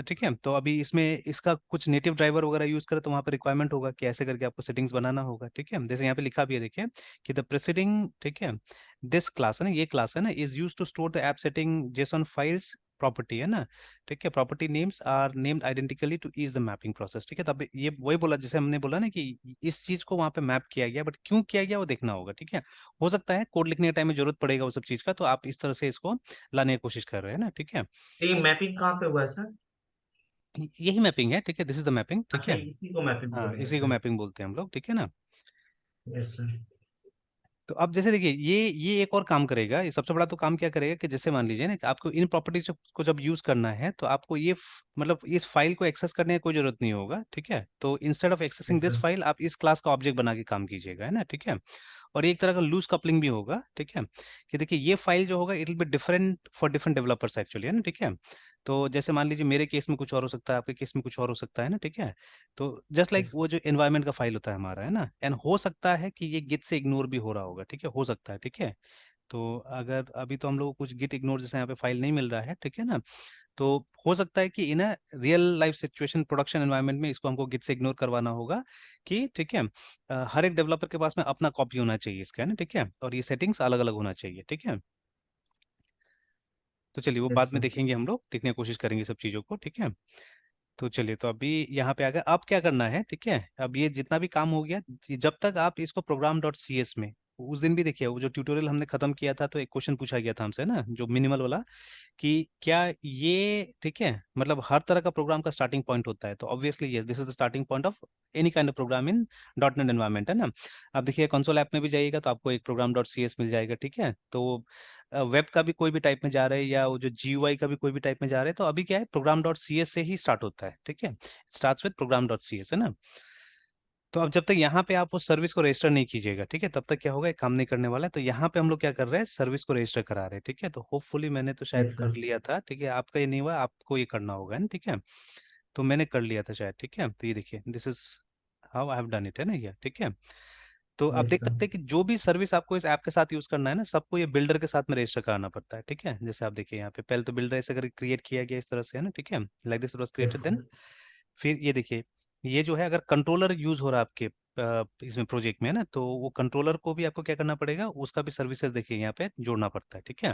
B: ठीक है, तो अभी इसमें इसका कुछ नेटिव ड्राइवर वगैरह यूज करे तो वहाँ पे रिक्वायरमेंट होगा कि ऐसे करके आपको सेटिंग्स बनाना होगा। ठीक है, जैसे यहाँ पे लिखा भी है देखिए कि द प्रेसिडिंग, ठीक है, दिस क्लास है ना, ये क्लास है ना, is use to store the app setting JSON files property है ना। ठीक है, property names are named identically to ease the mapping process. ठीक है, तब ये वही बोला जैसे हमने बोला ना कि इस चीज को वहाँ पे मैप किया गया, बट क्यों किया गया वो देखना होगा। ठीक है, हो सकता है कोड लिखने के टाइम में जरूरत पड़ेगा वो सब चीज का, तो आप इस तरह से इसको लाने की कोशिश कर रहे हैं ना। ठीक है,
A: तो ये मैपिंग कहाँ पे हुआ है सर?
B: यही मैपिंग है। ठीक है, दिस इज द मैपिंग। ठीक
A: अच्छा,
B: है,
A: इसी को मैपिंग
B: हाँ
A: बोलेंगे
B: इसी को
A: सर।
B: मैपिंग बोलते हैं हम लोग। ठीक है ना।
A: Yes sir.
B: तो अब जैसे देखिए ये एक और काम करेगा। ये सबसे बड़ा तो काम क्या करेगा कि जैसे मान लीजिए ना कि आपको इन प्रॉपर्टीज को जब यूज करना है तो आपको ये मतलब इस फाइल को एक्सेस करने की कोई जरूरत नहीं होगा। ठीक है, तो instead of accessing
A: yes
B: this
A: sir.
B: File आप इस क्लास का ऑब्जेक्ट बना के काम कीजिएगा, है ना। ठीक है, और एक तरह का लूज कपलिंग भी होगा। ठीक है, कि देखिए ये फाइल जो होगा it will be different for different developers actually, है ना। ठीक है, तो जैसे मान लीजिए मेरे केस में कुछ और हो सकता है, आपके केस में कुछ और हो सकता है ना। ठीक है, तो जस्ट लाइक
A: यस।
B: वो जो एनवायरनमेंट का फाइल होता है हमारा, है ना, एंड हो सकता है कि ये गिट से इग्नोर भी हो रहा होगा। ठीक है, हो सकता है। ठीक है, तो अगर अभी तो हम लोग को कुछ गिट इग्नोर जैसे यहाँ पे फाइल नहीं मिल रहा है। ठीक है ना, तो हो सकता है कि in a real life situation production environment में इसको हमको गिट से इग्नोर करवाना होगा कि ठीक है, हर एक डेवलपर के पास में अपना कॉपी होना चाहिए इसका, है ना। ठीक है, और ये सेटिंग्स अलग अलग होना चाहिए। ठीक है, तो चलिए वो
A: यस
B: बाद में
A: सर।
B: देखेंगे, हम लोग देखने की कोशिश करेंगे सब चीज़ों को। ठीक है, तो चलिए तो अभी यहाँ पे आ गए। अब क्या करना है, ठीक है, अब ये जितना भी काम हो गया, जब तक आप इसको program डॉट सी एस में, उस दिन भी देखिए वो जो ट्यूटोरियल हमने खत्म किया था तो एक क्वेश्चन पूछा गया था हमसे ना, जो मिनिमल वाला, कि क्या ये ठीक है मतलब हर तरह का प्रोग्राम का स्टार्टिंग पॉइंट होता है, तो obviously yes, this is the starting point of any kind of program in dot net environment, है ना। अब देखिए कंसोल ऐप में भी जाइएगा तो आपको एक प्रोग्राम डॉट सी एस मिल जाएगा। ठीक है, तो वेब का भी कोई भी टाइप में जा रहे हैं या वो जो जीयूआई का भी कोई भी टाइप में जा रहे हैं, तो अभी क्या है, प्रोग्राम डॉट सी एस से ही स्टार्ट होता है। ठीक है, starts with program dot C S, है ना। तो अब जब तक यहाँ पे आप उस सर्विस को रजिस्टर नहीं कीजिएगा, ठीक है, तब तक क्या होगा, एक काम नहीं करने वाला है। तो यहाँ पे हम लोग क्या कर रहे हैं, सर्विस को रजिस्टर करा रहे हैं। ठीक है, तो होपफुली मैंने तो शायद
A: यस
B: कर
A: सर।
B: लिया था। ठीक है, आपका ये नहीं हुआ, आपको ये करना होगा ना। ठीक है, तो मैंने कर लिया था शायद। ठीक है, तो ये देखिए this is how I have done it, है ना ये। ठीक है, तो आप
A: यस
B: देख
A: सर।
B: सकते हैं कि जो भी सर्विस आपको इस ऐप के साथ यूज करना है ना, सबको ये बिल्डर के साथ में रजिस्टर कराना पड़ता है। ठीक है, जैसे आप देखिए यहाँ पे पहले तो बिल्डर ऐसे करके क्रिएट किया गया इस तरह से, है ना। ठीक है, like this was
A: yes
B: created, then
A: sir.
B: फिर ये देखिए, ये जो है अगर कंट्रोलर यूज हो रहा है आपके इसमें प्रोजेक्ट में, है ना, तो वो कंट्रोलर को भी आपको क्या करना पड़ेगा, उसका भी सर्विसेज देखिए यहाँ पे जोड़ना पड़ता है। ठीक है,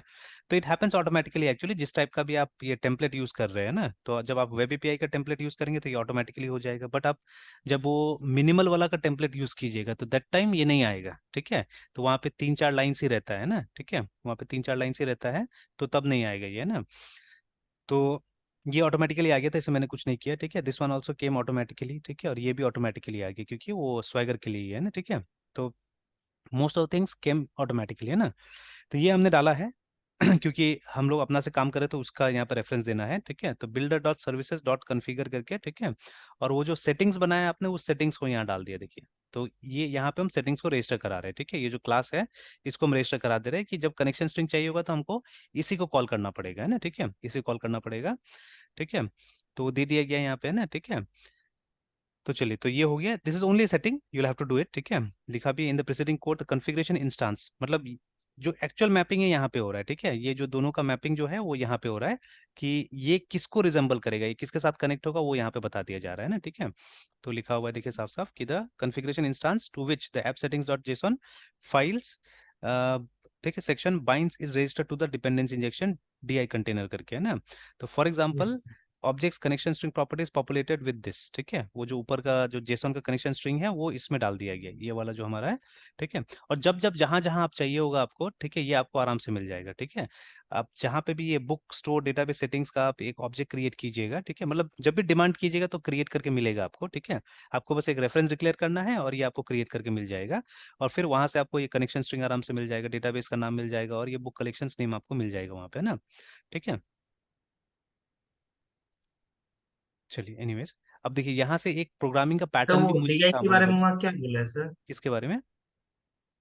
B: तो इट हैपेंस ऑटोमेटिकली एक्चुअली, जिस टाइप का भी आप ये टेम्पलेट यूज कर रहे हैं ना, तो जब आप वेब एपीआई का टेम्पलेट यूज करेंगे तो ये ऑटोमेटिकली हो जाएगा, बट आप जब वो मिनिमल वाला का टेम्पलेट यूज कीजिएगा तो दैट टाइम ये नहीं आएगा। ठीक है, तो वहाँ पे 3-4 लाइन ही रहता है ना। ठीक है, वहाँ पे 3-4 लाइन ही रहता है, तो तब नहीं आएगा ये, है ना। तो ये ऑटोमेटिकली आ गया था, इसे मैंने कुछ नहीं किया। ठीक है, this one also came automatically. ठीक है, और ये भी ऑटोमेटिकली आ गया क्योंकि वो स्वैगर के लिए ही है ना। ठीक है, तो most of things came automatically, है ना। तो ये हमने डाला है क्योंकि हम लोग अपना से काम करें तो उसका यहाँ पर रेफरेंस देना है। ठीक है, तो builder dot services dot configure करके, ठीक है, और वो जो सेटिंग्स बनाया आपने उस सेटिंग्स को यहाँ डाल दिया देखिए। तो ये यहाँ पे हम सेटिंग्स को रजिस्टर करा रहे हैं। ठीक है, ये जो क्लास है इसको हम रजिस्टर करा दे रहे हैं कि जब कनेक्शन स्ट्रिंग चाहिए होगा तो हमको इसी को कॉल करना पड़ेगा, है ना। ठीक है, इसी को कॉल करना पड़ेगा। ठीक है, तो दे दिया गया यहाँ पे, है ना। ठीक है, तो चलिए तो ये हो गया, this is only setting you have to do it. ठीक है, लिखा भी in the preceding code the configuration instance, मतलब जो एक्चुअल मैपिंग है यहाँ पे हो रहा है। ठीक है, ये जो दोनों का मैपिंग जो है वो यहाँ पे हो रहा है कि ये किसको रिजेंबल करेगा, ये किसके साथ कनेक्ट होगा, वो यहाँ पे बता दिया जा रहा है ना। ठीक है, तो लिखा हुआ है देखिए साफ साफ कि the configuration instance to which the app settings dot JSON files, ठीक है, section binds is registered to the dependency injection DI container करके, है ना। तो for example
A: yes.
B: Objects connection string properties populated with this, ठीक है, वो जो ऊपर का जो जेसन का कनेक्शन स्ट्रिंग है वो इसमें डाल दिया गया, ये वाला जो हमारा है। ठीक है, और जब जब जहां जहां आप चाहिए होगा आपको, ठीक है, ये आपको आराम से मिल जाएगा। ठीक है, आप जहां पे भी ये बुक स्टोर डेटाबेस सेटिंग्स का आप एक ऑब्जेक्ट क्रिएट कीजिएगा, ठीक है, मतलब जब भी डिमांड कीजिएगा तो क्रिएट करके मिलेगा आपको। ठीक है, आपको बस एक रेफरेंस डिक्लेयर करना है और ये आपको क्रिएट करके मिल जाएगा, और फिर वहां से आपको ये कनेक्शन स्ट्रिंग आराम से मिल जाएगा, डेटाबेस का नाम मिल जाएगा और ये बुक कलेक्शन नेम आपको मिल जाएगा वहां पे, है ना। ठीक है, चलिए एनीवेज, अब देखिए यहाँ से एक प्रोग्रामिंग का
A: तो
B: पैटर्न भी
A: वो
B: मुझे,
A: डीआई
B: हाँ
A: के
B: बोलिए
A: बारे में
B: बोलिए।
A: वहाँ क्या बोला है सर?
B: किसके बारे में?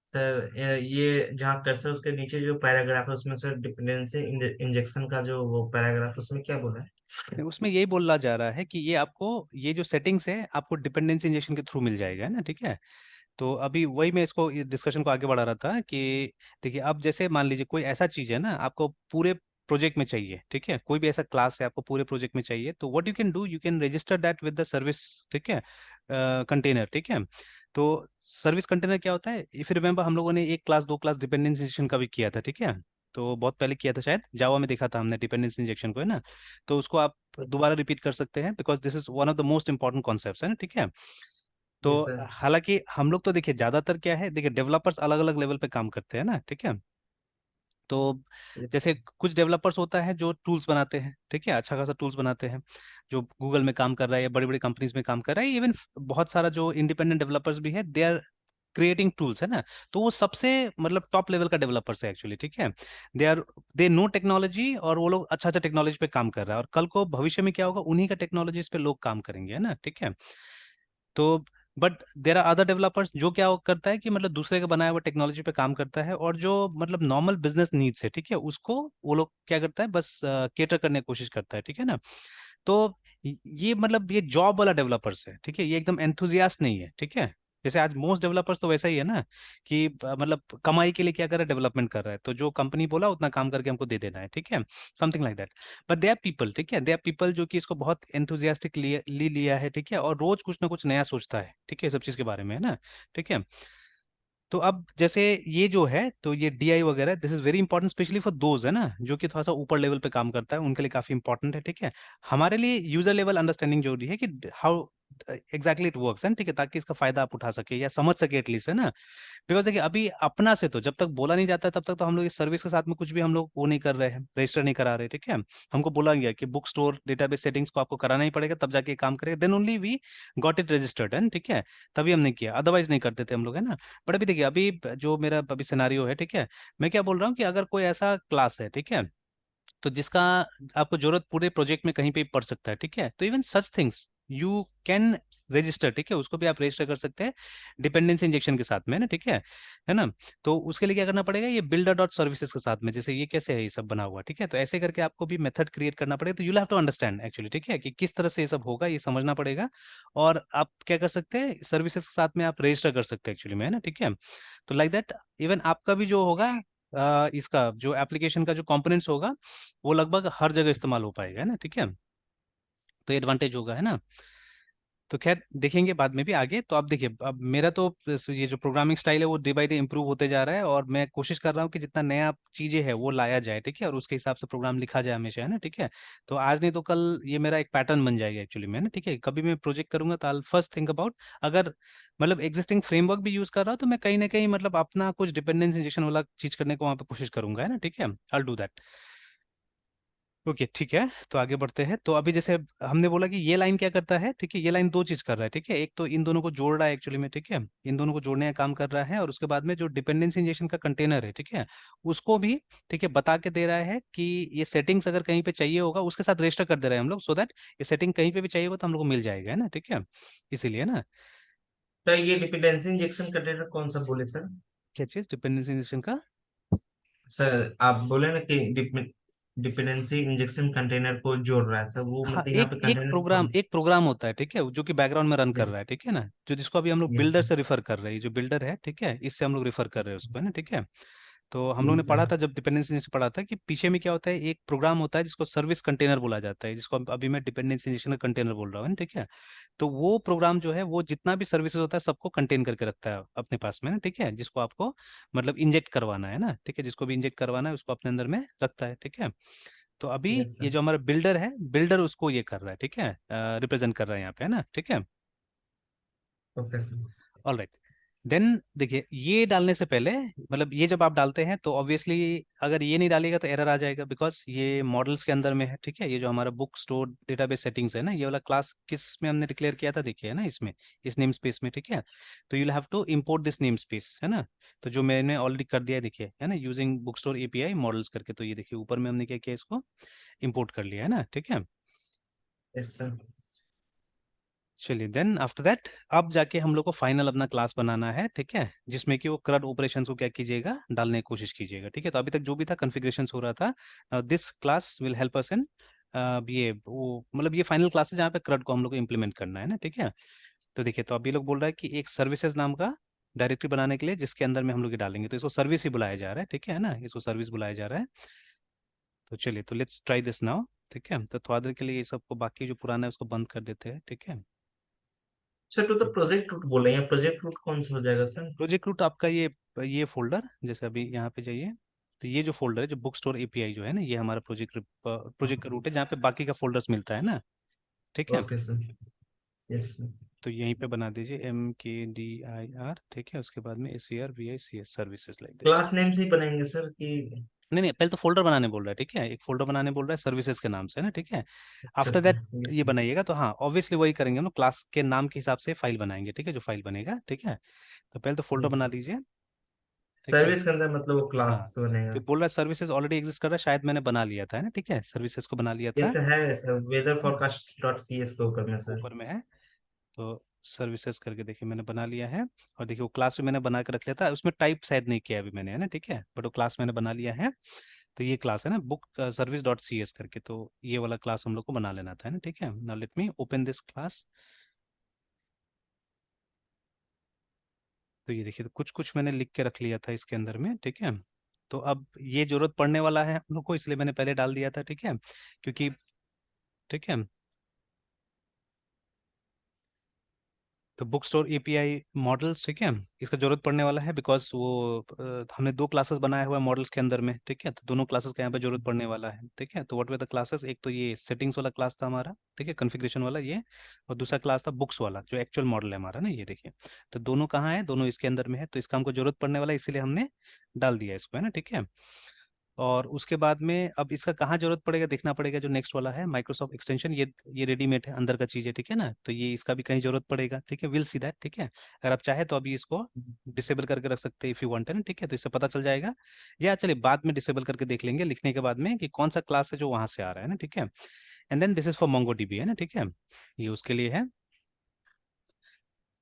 A: सर ये जहाँ कर्सर उसके नीचे जो पैराग्राफ है उसमें सर डिपेंडेंसी इंजेक्शन का जो वो पैराग्राफ उसमें क्या बोला है?
B: नहीं, उसमें यही बोला जा रहा है कि ये आपको, ये जो सेटिंग्स है आपको डिपेंडेंसी इंजेक्शन के थ्रू मिल जाएगा, है ना। ठीक है, तो अभी वही मैं इसको इस डिस्कशन को आगे बढ़ा रहा था कि देखिए अब जैसे मान लीजिए कोई ऐसा चीज है ना, आपको पूरे प्रोजेक्ट में चाहिए, ठीक है, कोई भी ऐसा क्लास है आपको पूरे प्रोजेक्ट में चाहिए, तो what you can do, you can register that with the service, ठीक है, कंटेनर, ठीक है। तो सर्विस कंटेनर क्या होता है, इफ रिमेम्बर हम लोगों ने एक क्लास दो क्लास डिपेंडेंसी इंजेक्शन का भी किया था, ठीक है। तो बहुत पहले किया था शायद, जावा में देखा था हमने डिपेंडेंसी इंजेक्शन को, है ना। तो उसको आप दोबारा रिपीट कर सकते हैं, because this is one of the most important concepts, है ना, ठीक है। तो
A: यस सर।
B: हालांकि हम लोग तो देखिए ज्यादातर क्या है, देखिए डेवलपर्स अलग अलग लेवल पे काम करते हैं ना, ठीक है। तो जैसे कुछ डेवलपर्स होता है जो टूल्स बनाते हैं, ठीक है, अच्छा खासा टूल्स बनाते हैं, जो गूगल में काम कर रहा है या बड़ी बड़ी कंपनीज में काम कर रहा है, इवन बहुत सारा जो इंडिपेंडेंट डेवलपर्स भी है, दे आर क्रिएटिंग टूल्स, है ना। तो वो सबसे मतलब टॉप लेवल का डेवलपर्स है एक्चुअली, ठीक है। They are, they know technology, और वो लोग अच्छा अच्छा टेक्नोलॉजी पे काम कर रहा है, और कल को भविष्य में क्या होगा, उन्हीं का टेक्नोलॉजीज पे लोग काम करेंगे, है ना, ठीक है। तो but there are other developers जो क्या करता है कि मतलब दूसरे का बनाया हुआ टेक्नोलॉजी पे काम करता है, और जो मतलब नॉर्मल बिजनेस नीड्स है, ठीक है, उसको वो लोग क्या करता है, बस केटर करने की कोशिश करता है, ठीक है ना। तो ये मतलब ये जॉब वाला डेवलपर्स है, ठीक है, ये एकदम एंथुजियास्ट नहीं है, ठीक है। जैसे आज मोस्ट डेवलपर्स तो वैसा ही है ना, कि मतलब कमाई के लिए क्या कर रहा है, डेवलपमेंट कर रहा है, तो जो कंपनी बोला उतना काम करके हमको दे देना है, ठीक है, something like that. But they are people, ठीक है, दे आर पीपल जो कि इसको बहुत एंथुजियास्टिक लिया है, ठीक है, और रोज कुछ ना कुछ नया सोचता है, ठीक है, सब चीज के बारे में, है ना, ठीक है। तो अब जैसे ये जो है, तो ये डीआई वगैरह, this is very important specially for those, है ना, जो कि थोड़ा सा ऊपर लेवल पे काम करता है, उनके लिए काफी इंपॉर्टेंट है, ठीक है। हमारे लिए यूजर लेवल अंडरस्टैंडिंग जरूरी है कि हाउ एग्जैक्टली इट वर्क्स, है, ठीक है, ताकि इसका फायदा आप उठा सके या समझ सके एटलीस्ट, है ना। बिकॉज देखिए अभी अपना से तो जब तक बोला नहीं जाता तब तक तो हम लोग इस सर्विस के साथ में कुछ भी हम लोग वो नहीं कर रहे हैं, रजिस्टर नहीं करा रहे, ठीक है। हमको बोला गया कि बुक स्टोर डेटाबेस सेटिंग्स को आपको कराना ही पड़ेगा, तब जाके ये काम करेगा, then only we got it registered, है, ठीक है। तभी हमने किया, अदरवाइज नहीं करते थे हम लोग, है ना। बट अभी देखिए, अभी जो मेरा अभी सिनारियो है, ठीक है, मैं क्या बोल रहा हूँ कि अगर कोई ऐसा क्लास है, ठीक है, तो जिसका आपको जरूरत पूरे प्रोजेक्ट में कहीं पे भी पड़ सकता है, ठीक है, तो even such things you can register, ठीक है, उसको भी आप रजिस्टर कर सकते हैं डिपेंडेंसी इंजेक्शन के साथ में, ना, ठीक है ना। तो उसके लिए क्या करना पड़ेगा, ये बिल्डर डॉट सर्विसेज के साथ में, जैसे ये कैसे है ये सब बना हुआ, ठीक है, तो ऐसे करके आपको भी मेथड क्रिएट करना पड़ेगा, तो you have to understand actually, ठीक है, कि किस तरह से ये सब होगा, ये समझना पड़ेगा। और आप क्या कर सकते हैं, सर्विसेज के साथ में आप रजिस्टर कर सकते हैं एक्चुअली में, है ना, ठीक है। तो लाइक दैट इवन आपका भी जो होगा, इसका जो एप्लीकेशन का जो कंपोनेंट्स होगा, वो लगभग हर जगह इस्तेमाल हो पाएगा, है ना, ठीक है। तो एडवांटेज होगा, है ना। तो खैर देखेंगे बाद में भी आगे। तो अब देखिए, अब मेरा तो ये जो प्रोग्रामिंग स्टाइल है वो डे बाय डे इम्प्रूव होते जा रहा है, और मैं कोशिश कर रहा हूँ कि जितना नया चीजें है वो लाया जाए, ठीक है, और उसके हिसाब से प्रोग्राम लिखा जाए हमेशा, है ना, ठीक है। तो आज नहीं तो कल ये मेरा एक पैटर्न बन जाएगा एक्चुअली में, है ना, ठीक है। कभी मैं प्रोजेक्ट करूंगा तो आई फर्स्ट थिंक अबाउट, अगर मतलब एग्जिस्टिंग फ्रेमवर्क भी यूज कर रहा हूँ तो मैं कहीं ना कहीं मतलब अपना कुछ डिपेंडेंस इंजेक्शन वाला चीज करने को वहां पे कोशिश करूंगा, है ना, ठीक है, आई डू दैट। ओके, ठीक है, तो आगे बढ़ते हैं। तो अभी जैसे हमने बोला कि ये लाइन क्या करता है, ठीक है, ये लाइन दो चीज कर रहा है, ठीक है, एक तो इन दोनों को जोड़ रहा है एक्चुअली में, ठीक है, इन दोनों को जोड़ने का काम कर रहा है, और उसके बाद में जो डिपेंडेंसी इंजेक्शन का कंटेनर है, ठीक है, उसको भी, ठीक है, बता के दे रहा है कि ये सेटिंग्स अगर कहीं पे चाहिए होगा उसके साथ रजिस्टर कर दे रहे हैं हम लोग, सो दैट ये सेटिंग कहीं पे भी चाहिए होगा तो हम लोग को मिल जाएगा, है ना, ठीक है, इसीलिए ना।
A: तो ये डिपेंडेंसी इंजेक्शन कंटेनर कौन सा बोले सर?
B: क्या चीज डिपेंडेंसी इंजेक्शन का?
A: सर आप बोले ना कि डिपेंडेंसी इंजेक्शन कंटेनर को जोड़ रहा है, सर वो
B: हाँ,
A: मतलब यहाँ
B: एक
A: पे
B: एक
A: कंटेनर
B: प्रोग्राम,
A: कौन
B: एक प्रोग्राम होता है, ठीक है, जो कि बैकग्राउंड में रन कर
A: यस।
B: रहा है, ठीक है ना, जो जिसको अभी हम लोग
A: यस
B: बिल्डर से रिफर कर रहे हैं, जो बिल्डर है, ठीक है, इससे हम लोग रिफर कर रहे हैं उसको, है ना, ठीक है। तो हम लोग ने
A: यस
B: पढ़ा
A: सर।
B: था जब डिपेंडेंसी से पढ़ा था कि पीछे में क्या होता है, एक प्रोग्राम होता है जिसको सर्विस कंटेनर बोला जाता है, जिसको अभी मैं डिपेंडेंसी इंजेक्शन का कंटेनर बोल रहा हूँ, है ना, ठीक है। तो वो प्रोग्राम जो है वो जितना भी सर्विसेज होता है सबको कंटेन करके रखता है अपने पास में ना, ठीक है, जिसको आपको मतलब इंजेक्ट करवाना है ना, ठीक है, जिसको भी इंजेक्ट करवाना है उसको अपने अंदर में रखता है, ठीक है। तो अभी
A: यस
B: ये
A: सर।
B: जो हमारा बिल्डर है, बिल्डर उसको ये कर रहा है, ठीक है, रिप्रेजेंट कर रहा है यहाँ पे, है ना, ठीक है।
A: Okay sir.
B: All right, then देखिए, ये डालने से पहले मतलब ये जब आप डालते हैं तो ऑब्वियसली अगर ये नहीं डालेगा तो एरर आ जाएगा, बिकॉज ये मॉडल्स के अंदर में है, ठीक है। ये जो हमारा बुक स्टोर डेटाबेस सेटिंग्स है ना, ये वाला क्लास किस में हमने डिक्लेयर किया था, देखिए, है ना, इसमें, इस नेम स्पेस में, ठीक है। तो you have to import this namespace, है ना। तो जो मैंने ऑलरेडी कर दिया है, देखिए, है ना, using book store API models करके, तो ये देखिए ऊपर में हमने क्या किया, इसको इम्पोर्ट कर लिया, है ना, ठीक है।
A: Yes sir.
B: चलिए, देन आफ्टर दैट अब जाके हम लोग को फाइनल अपना क्लास बनाना है, ठीक है, जिसमें कि वो CRUD ऑपरेशंस को क्या कीजिएगा, डालने की कोशिश कीजिएगा, ठीक है। तो अभी तक जो भी था कॉन्फ़िगरेशन हो रहा था, this class will help us in ये वो मतलब ये फाइनल क्लास है जहाँ पे CRUD को हम लोग को इम्प्लीमेंट करना है ना, ठीक है। तो देखिए, तो अभी लोग बोल रहा है कि एक सर्विसेज नाम का डायरेक्टरी बनाने के लिए जिसके अंदर में हम लोग ये डालेंगे, तो इसको सर्विस ही बुलाया जा रहा है, ठीक है ना, इसको सर्विस बुलाया जा रहा है। तो चलिए, तो लेट्स ट्राई दिस नाउ। ठीक है, तो थोड़ा देर के लिए ये सबको, बाकी जो पुराना है उसको बंद कर देते हैं। ठीक है।
A: सर तो प्रोजेक्ट रूट बोल रहे हैं, प्रोजेक्ट रूट कौन सा हो जाएगा सर?
B: प्रोजेक्ट रूट आपका ये फोल्डर, जैसे अभी यहाँ पे जाइए, तो ये जो फोल्डर है, जो बुक स्टोर एपीआई जो है ना, ये हमारा प्रोजेक्ट का रूट है, जहाँ पे बाकी का फोल्डर्स मिलता है ना। ठीक है।
A: Okay sir. Yes sir.
B: तो यहीं पे बना दीजिए MKDIR। ठीक है, उसके बाद में SERVICS services like this.
A: Class name से ही बनाएंगे सर कि?
B: नहीं नहीं, पहले तो फोल्डर बनाने बोल रहा है। ठीक है, एक फोल्डर बनाने बोल रहा है सर्विसेज के नाम से ना। ठीक है।
A: अच्छा
B: आफ्टर दैट
A: सर, यस
B: ये
A: सर।
B: बनाइएगा, तो हाँ ऑब्वियसली वही करेंगे हम लोग, क्लास के नाम के हिसाब से फाइल बनाएंगे। ठीक है, जो फाइल बनेगा। ठीक है, तो पहले तो फोल्डर
A: यस।
B: बना लीजिए। ठीक है।
A: सर्विस के अंदर मतलब वो
B: हाँ,
A: क्लास
B: तो
A: बनेगा?
B: बोल रहा है सर्विसेज ऑलरेडी एग्जिस्ट कर रहा है, शायद मैंने बना लिया था, है ना। ठीक है, सर्विसेज को बना लिया था।
A: यस है सर, वेदर
B: हाँ,
A: फोरकास्ट डॉट सी एस के ऊपर में सर।
B: ऊपर में है। तो सर्विसेज करके देखिए, मैंने बना लिया है। और देखिए, वो क्लास भी मैंने बना के रख लिया था, उसमें टाइप शायद नहीं किया अभी मैंने, है ना। ठीक है, बट वो क्लास मैंने बना लिया है। तो ये क्लास है ना, book service dot C S करके, तो ये वाला क्लास हम लोग को बना लेना था, है ना। ठीक है, now let me open this class. तो ये देखिए, तो कुछ कुछ मैंने लिख के रख लिया था इसके अंदर में। ठीक है, तो अब ये जरूरत पड़ने वाला है हम लोग को, इसलिए मैंने पहले डाल दिया था। ठीक है, क्योंकि, ठीक है, तो बुक स्टोर एपीआई मॉडल्स। ठीक है, इसका जरूरत पड़ने वाला है, बिकॉज वो हमने दो क्लासेस बनाया हुआ है मॉडल्स के अंदर में। ठीक है, तो दोनों क्लासेस का यहाँ पे जरूरत पड़ने वाला है। ठीक है, तो व्हाट वर द क्लासेस, एक तो ये सेटिंग्स वाला क्लास था हमारा। ठीक है, कॉन्फ़िगरेशन वाला ये। और दूसरा क्लास था बुक्स वाला, जो एक्चुअल मॉडल है हमारा ना, ये देखिए। तो दोनों कहाँ है, दोनों इसके अंदर में है, तो इसका हमको जरूरत पड़ने वाला है, इसीलिए हमने डाल दिया इसको, है ना। ठीक है, और उसके बाद में अब इसका कहाँ जरूरत पड़ेगा, देखना पड़ेगा। जो नेक्स्ट वाला है माइक्रोसॉफ्ट एक्सटेंशन, ये रेडीमेड है अंदर का चीज है। ठीक है ना, तो ये इसका भी कहीं जरूरत पड़ेगा। ठीक है, विल सी दैट। ठीक है, अगर आप चाहे तो अभी इसको डिसेबल करके रख सकते हैं इफ यू वांट, है ना। ठीक है, तो इससे पता चल जाएगा, या चलिए बाद में डिसेबल करके देख लेंगे लिखने के बाद में कि कौन सा क्लास है जो वहां से आ रहा है ना। ठीक है, and then this is for Mongo DB, है ना। ठीक है, ये उसके लिए है।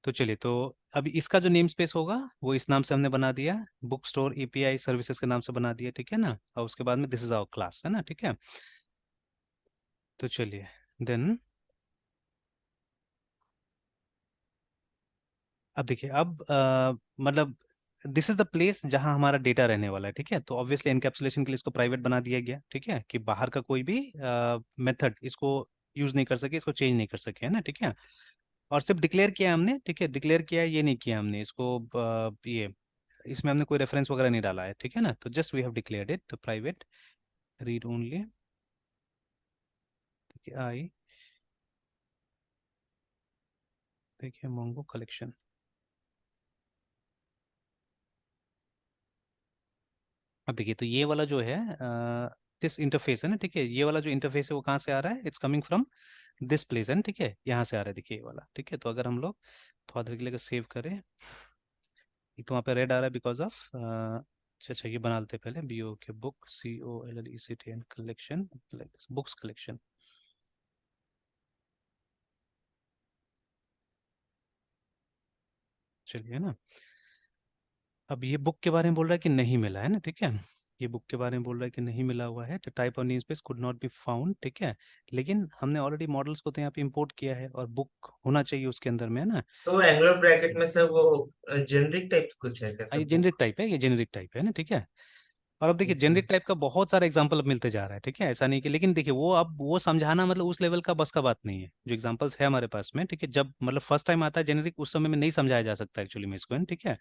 B: तो चलिए, तो अभी इसका जो नेम स्पेस होगा वो इस नाम से हमने बना दिया, बुक स्टोर एपीआई सर्विसेज के नाम से बना दिया। ठीक है ना, और उसके बाद में दिस इज आवर क्लास, है ना। ठीक है, तो चलिए, देन अब देखिए, अब मतलब दिस इज द प्लेस जहां हमारा डेटा रहने वाला है। ठीक है, तो ऑब्वियसली एनकैप्सुलेशन के लिए इसको प्राइवेट बना दिया गया। ठीक है, कि बाहर का कोई भी मेथड इसको यूज नहीं कर सके, इसको चेंज नहीं कर सके, है ना। ठीक है, और सिर्फ डिक्लेयर किया है हमने। ठीक है, डिक्लेयर किया है, ये नहीं किया हमने इसको ये इसमें हमने कोई रेफरेंस वगैरह नहीं डाला है। ठीक है ना, तो just we have declared it, तो प्राइवेट रीड ओनली। ठीक है, आई, देखिए मोंगो कलेक्शन। अब देखिए, तो ये वाला जो है दिस इंटरफेस है ना। ठीक है, ये वाला जो इंटरफेस है वो कहाँ से आ रहा है, it's coming from this place, है ना। ठीक है, यहाँ से आ रहा है, देखिए ये वाला। ठीक है, तो अगर हम लोग थोड़ा देर के लिए सेव करें, एक तो वहाँ पे रेड आ रहा है बिकॉज ऑफ अच्छा अच्छा, ये बना लेते हैं पहले, BO के book COLLECT collection, books collection. चलिए ना, अब ये बुक के बारे में बोल रहा है कि नहीं मिला, है ना। ठीक है, ये बुक के बारे में बोल रहा है कि नहीं मिला हुआ है, तो type of name space could not be found. ठीक है, लेकिन हमने ऑलरेडी मॉडल्स को तो यहाँ पे इंपोर्ट किया है, और बुक होना चाहिए उसके अंदर में, है ना।
A: तो एंगुलर ब्रैकेट में सर वो जेनरिक टाइप कुछ है क्या
B: ये
A: सर,
B: जेनरिक
A: बुक?
B: टाइप है, ये जेनरिक टाइप है ना। ठीक है, और अब देखिए
A: यस सर।
B: जेनरिक टाइप का बहुत सारा एग्जांपल अब मिलते जा रहा है। ठीक है, ऐसा नहीं कि, लेकिन देखिए वो अब वो समझाना मतलब उस लेवल का बस का बात नहीं है, जो एग्जांपल्स है हमारे पास में। ठीक है, जब मतलब फर्स्ट टाइम आता है जेनरिक, उस समय में नहीं समझाया जा सकता एक्चुअली में इसको, है ना। ठीक है,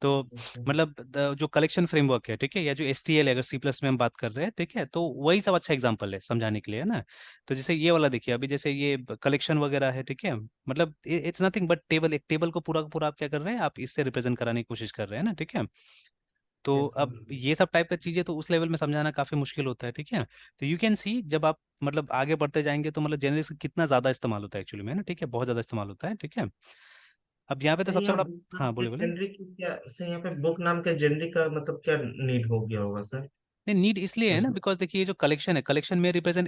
B: तो मतलब जो कलेक्शन फ्रेमवर्क है, ठीक है, या जो STL है, अगर C+ में हम बात कर रहे हैं, ठीक है, तो वही सब अच्छा एग्जांपल है समझाने के लिए, है ना। तो जैसे ये वाला देखिए, अभी जैसे ये कलेक्शन वगैरह है, ठीक है, मतलब इट्स नथिंग बट टेबल, एक टेबल को पूरा का पूरा आप क्या कर रहे हैं, आप इससे रिप्रेजेंट कराने की कोशिश कर रहे हैं ना। ठीक है, तो
A: यस
B: अब
A: सर।
B: ये सब टाइप का चीजें तो उस लेवल में समझाना काफी मुश्किल होता है। ठीक है, तो यू कैन सी, जब आप मतलब आगे बढ़ते जाएंगे तो मतलब जेनरिक्स कितना ज्यादा इस्तेमाल होता है एक्चुअली में, है ना। ठीक है, बहुत ज्यादा इस्तेमाल होता है। ठीक है, अब यहाँ पे तो
A: तो
B: सबसे
A: यहाँ
B: बड़ा,
A: बुक नाम
B: हाँ
A: के
B: बोले बोले।
A: जेनरिक क्या सर, यहाँ पे बुक नाम के जेनरिक का मतलब क्या नीड हो गया होगा सर?
B: नहीं, नीड इसलिए है ना,
A: उसमें
B: बिकॉज देखिए ये जो कलेक्शन है, कलेक्शन में रिप्रेजेंट